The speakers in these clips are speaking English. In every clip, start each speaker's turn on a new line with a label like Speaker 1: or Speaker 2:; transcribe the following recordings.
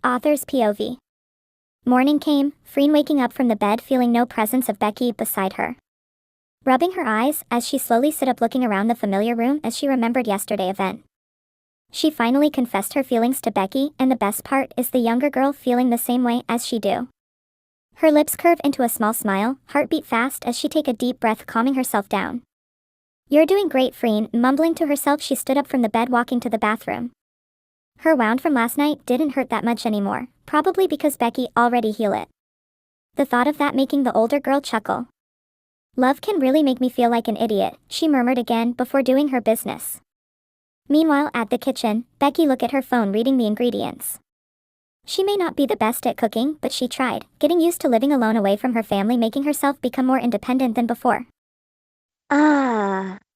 Speaker 1: Author's POV. Morning came, Freen waking up from the bed feeling no presence of Becky beside her. Rubbing her eyes as she slowly sit up looking around the familiar room as she remembered yesterday's event. She finally confessed her feelings to Becky, and the best part is the younger girl feeling the same way as she do. Her lips curve into a small smile, heartbeat fast as she take a deep breath calming herself down. "You're doing great, Freen," mumbling to herself she stood up from the bed walking to the bathroom. Her wound from last night didn't hurt that much anymore, probably because Becky already healed it. The thought of that making the older girl chuckle. "Love can really make me feel like an idiot," she murmured again before doing her business. Meanwhile, at the kitchen, Becky looked at her phone reading the ingredients. She may not be the best at cooking, but she tried, getting used to living alone away from her family, making herself become more independent than before.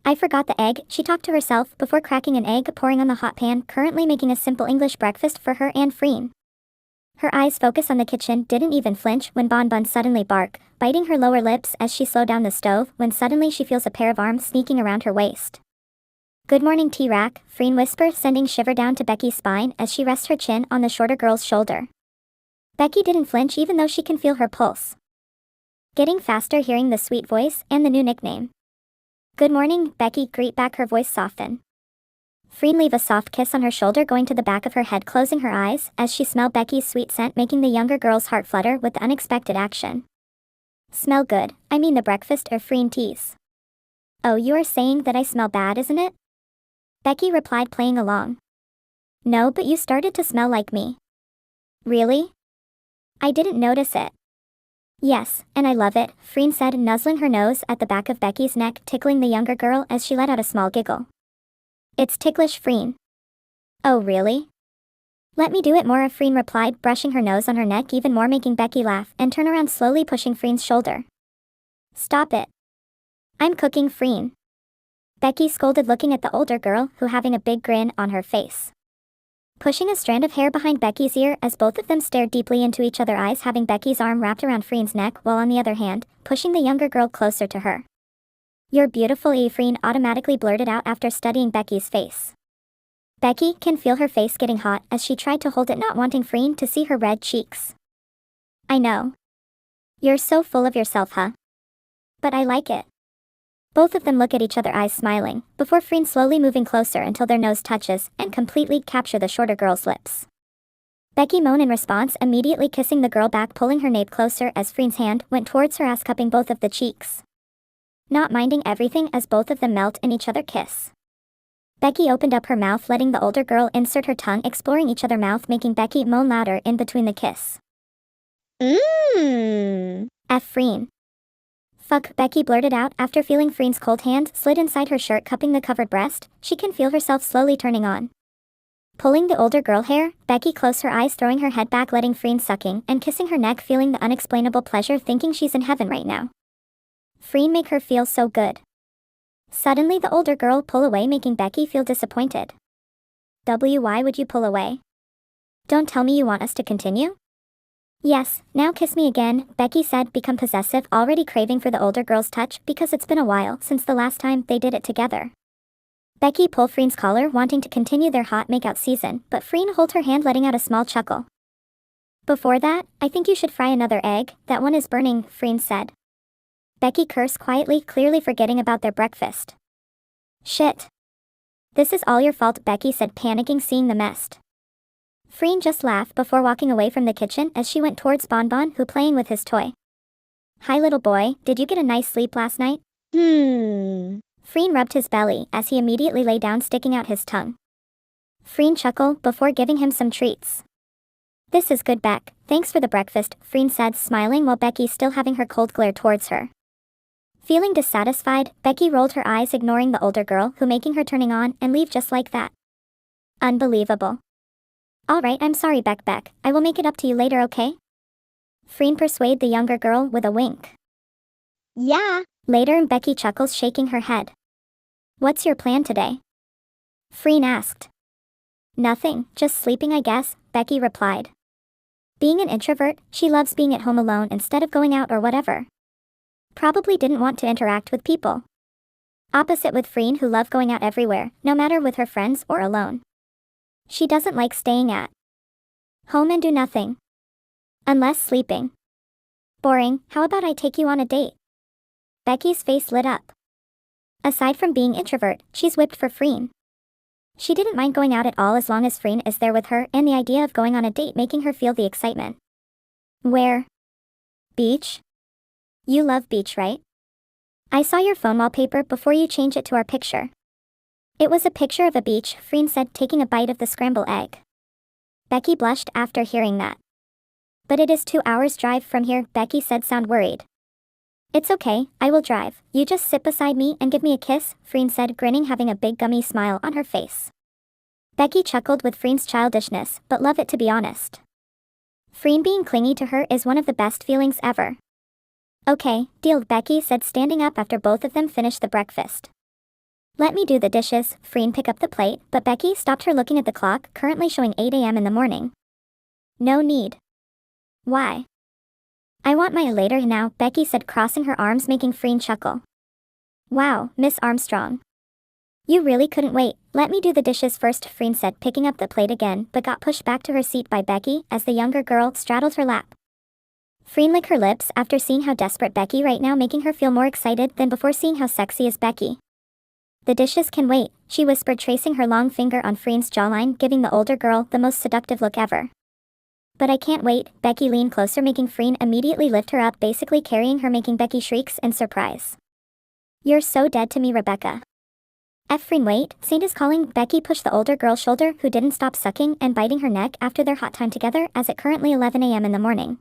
Speaker 1: I forgot the egg," she talked to herself before cracking an egg pouring on the hot pan, currently making a simple English breakfast for her and Freen. Her eyes focus on the kitchen, didn't even flinch when Bon Bon suddenly barked, biting her lower lips as she slowed down the stove when suddenly she feels a pair of arms sneaking around her waist. "Good morning, T-Rack," Freen whispers, sending shiver down to Becky's spine as she rests her chin on the shorter girl's shoulder. Becky didn't flinch even though she can feel her pulse. Getting faster hearing the sweet voice and the new nickname. "Good morning, Becky," greet back, her voice soften. Freen leave a soft kiss on her shoulder going to the back of her head, closing her eyes as she smelled Becky's sweet scent, making the younger girl's heart flutter with the unexpected action. "Smell good, I mean the breakfast," or Freen tease. "Oh, you are saying that I smell bad, isn't it?" Becky replied, playing along. "No, but you started to smell like me." "Really? I didn't notice it." "Yes, and I love it," Freen said, nuzzling her nose at the back of Becky's neck, tickling the younger girl as she let out a small giggle. "It's ticklish, Freen." "Oh, really? Let me do it more," Freen replied, brushing her nose on her neck even more, making Becky laugh and turn around, slowly pushing Freen's shoulder. "Stop it. I'm cooking, Freen." Becky scolded, looking at the older girl, who having a big grin on her face. Pushing a strand of hair behind Becky's ear as both of them stared deeply into each other's eyes, having Becky's arm wrapped around Freen's neck while on the other hand, pushing the younger girl closer to her. "You're beautiful," Freen automatically blurted out after studying Becky's face. Becky can feel her face getting hot as she tried to hold it, not wanting Freen to see her red cheeks. "I know. You're so full of yourself, huh? But I like it." Both of them look at each other, eyes smiling, before Freen slowly moving closer until their nose touches and completely capture the shorter girl's lips. Becky moaned in response, immediately kissing the girl back, pulling her nape closer as Freen's hand went towards her ass, cupping both of the cheeks. Not minding everything as both of them melt in each other's kiss. Becky opened up her mouth, letting the older girl insert her tongue, exploring each other's mouth, making Becky moan louder in between the kiss. F Freen. "Fuck," Becky blurted out after feeling Freen's cold hand slid inside her shirt, cupping the covered breast. She can feel herself slowly turning on. Pulling the older girl hair, Becky closed her eyes, throwing her head back, letting Freen sucking and kissing her neck, feeling the unexplainable pleasure, thinking she's in heaven right now. Freen make her feel so good. Suddenly the older girl pull away, making Becky feel disappointed. Why would you pull away? Don't tell me you want us to continue?" "Yes, now kiss me again," Becky said, become possessive, already craving for the older girl's touch because it's been a while since the last time they did it together. Becky pulled Freen's collar, wanting to continue their hot makeout season, but Freen held her hand, letting out a small chuckle. "Before that, I think you should fry another egg, that one is burning," Freen said. Becky cursed quietly, clearly forgetting about their breakfast. "Shit. This is all your fault," Becky said, panicking seeing the mess. Freen just laughed before walking away from the kitchen as she went towards Bon Bon, who playing with his toy. "Hi little boy, did you get a nice sleep last night?" Freen rubbed his belly as he immediately lay down, sticking out his tongue. Freen chuckled before giving him some treats. "This is good, Beck, thanks for the breakfast," Freen said, smiling while Becky still having her cold glare towards her. Feeling dissatisfied, Becky rolled her eyes, ignoring the older girl, who making her turning on and leave just like that. Unbelievable. "Alright, I'm sorry, Beck. I will make it up to you later, okay?" Freen persuade the younger girl with a wink.
Speaker 2: "Yeah."
Speaker 1: Later, Becky chuckles, shaking her head. "What's your plan today?" Freen asked. "Nothing, just sleeping, I guess," Becky replied. Being an introvert, she loves being at home alone instead of going out or whatever. Probably didn't want to interact with people. Opposite with Freen, who loved going out everywhere, no matter with her friends or alone. She doesn't like staying at Home and do nothing. Unless sleeping. Boring, how about I take you on a date? Becky's face lit up. Aside from being introvert, she's whipped for Freen. She didn't mind going out at all as long as Freen is there with her, and the idea of going on a date making her feel the excitement. Where? Beach? You love beach, right? I saw your phone wallpaper before you change it to our picture. It was a picture of a beach, Freen said, taking a bite of the scrambled egg. Becky blushed after hearing that. But it is 2 hours drive from here, Becky said, sound worried. It's okay, I will drive. You just sit beside me and give me a kiss, Freen said, grinning, having a big gummy smile on her face. Becky chuckled with Freen's childishness, but love it to be honest. Freen being clingy to her is one of the best feelings ever. Okay, deal, Becky said, standing up after both of them finished the breakfast. Let me do the dishes, Freen pick up the plate, but Becky stopped her looking at the clock, currently showing 8 a.m. in the morning. No need. Why? I want my later now, Becky said, crossing her arms, making Freen chuckle. Wow, Miss Armstrong. You really couldn't wait. Let me do the dishes first, Freen said, picking up the plate again, but got pushed back to her seat by Becky as the younger girl straddled her lap. Freen licked her lips after seeing how desperate Becky right now, making her feel more excited than before seeing how sexy is Becky. The dishes can wait, she whispered, tracing her long finger on Freen's jawline, giving the older girl the most seductive look ever. But I can't wait, Becky leaned closer, making Freen immediately lift her up, basically carrying her, making Becky shrieks in surprise. You're so dead to me, Rebecca. Freen, wait, Saint is calling. Becky pushed the older girl's shoulder, who didn't stop sucking and biting her neck after their hot time together, as it currently 11 a.m. in the morning.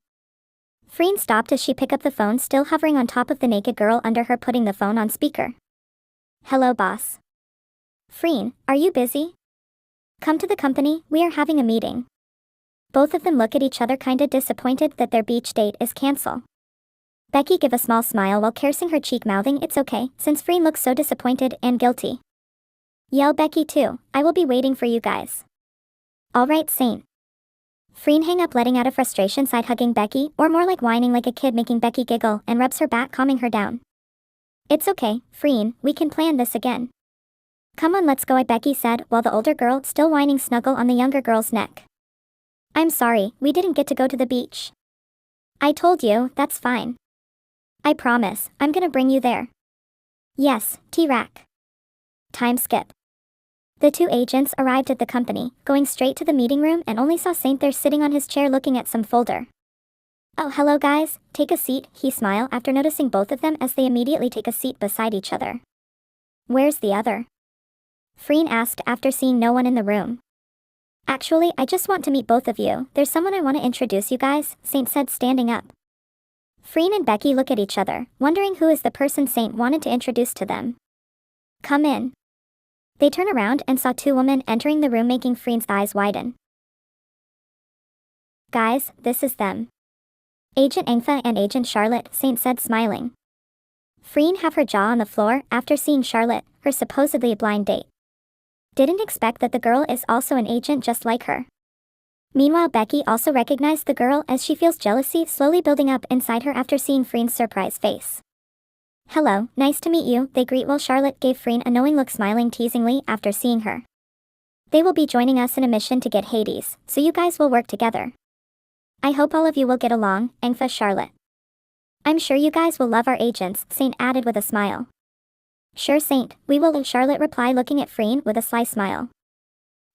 Speaker 1: Freen stopped as she picked up the phone, still hovering on top of the naked girl under her, putting the phone on speaker. Hello, boss. Freen, are you busy? Come to the company, we are having a meeting. Both of them look at each other, kinda disappointed that their beach date is cancelled. Becky give a small smile while caressing her cheek, mouthing it's okay, since Freen looks so disappointed and guilty. Yell Becky too, I will be waiting for you guys. Alright, Saint. Freen hang up, letting out a frustration, side hugging Becky, or more like whining like a kid, making Becky giggle, and rubs her back, calming her down. It's okay, Freen, we can plan this again. Come on, let's go, Becky said, while the older girl, still whining, snuggled on the younger girl's neck. I'm sorry, we didn't get to go to the beach. I told you, that's fine. I promise, I'm gonna bring you there. Yes, T-Rack. Time skip. The two agents arrived at the company, going straight to the meeting room, and only saw Saint there sitting on his chair looking at some folder. Oh, hello guys, take a seat, he smiled after noticing both of them as they immediately take a seat beside each other. Where's the other? Freen asked after seeing no one in the room. Actually, I just want to meet both of you. There's someone I want to introduce you guys, Saint said, standing up. Freen and Becky look at each other, wondering who is the person Saint wanted to introduce to them. Come in. They turn around and saw two women entering the room, making Freen's eyes widen. Guys, this is them. Agent 𝖗𝖊𝖇𝖊𝖈𝖆 and Agent Charlotte, Saint said, smiling. Freen have her jaw on the floor after seeing Charlotte, her supposedly blind date. Didn't expect that the girl is also an agent just like her. Meanwhile, Becky also recognized the girl as she feels jealousy slowly building up inside her after seeing Freen's surprised face. Hello, nice to meet you, they greet while Charlotte gave Freen a knowing look, smiling teasingly after seeing her. They will be joining us in a mission to get Hades, so you guys will work together. I hope all of you will get along, 𝖗𝖊𝖇𝖊𝖈𝖆 Charlotte. I'm sure you guys will love our agents, Saint added with a smile. Sure, Saint, we will, Charlotte replied, looking at Freen with a sly smile.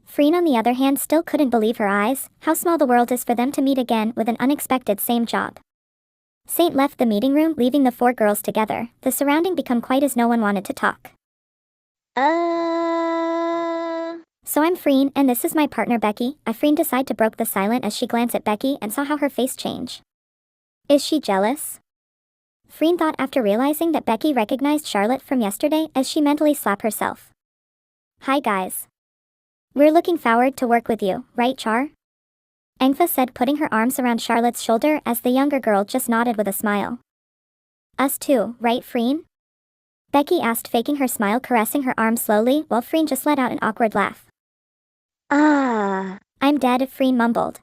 Speaker 1: Freen, on the other hand, still couldn't believe her eyes, how small the world is for them to meet again with an unexpected same job. Saint left the meeting room, leaving the four girls together, the surrounding become quiet as no one wanted to talk. So I'm Freen, and this is my partner Becky. Freen decided to broke the silence as she glanced at Becky and saw how her face changed. Is she jealous? Freen thought after realizing that Becky recognized Charlotte from yesterday as she mentally slapped herself. Hi guys. We're looking forward to work with you, right Char? 𝖗𝖊𝖇𝖊𝖈𝖆 said, putting her arms around Charlotte's shoulder as the younger girl just nodded with a smile. Us too, right Freen? Becky asked, faking her smile, caressing her arm slowly while Freen just let out an awkward laugh. I'm dead, Freen mumbled.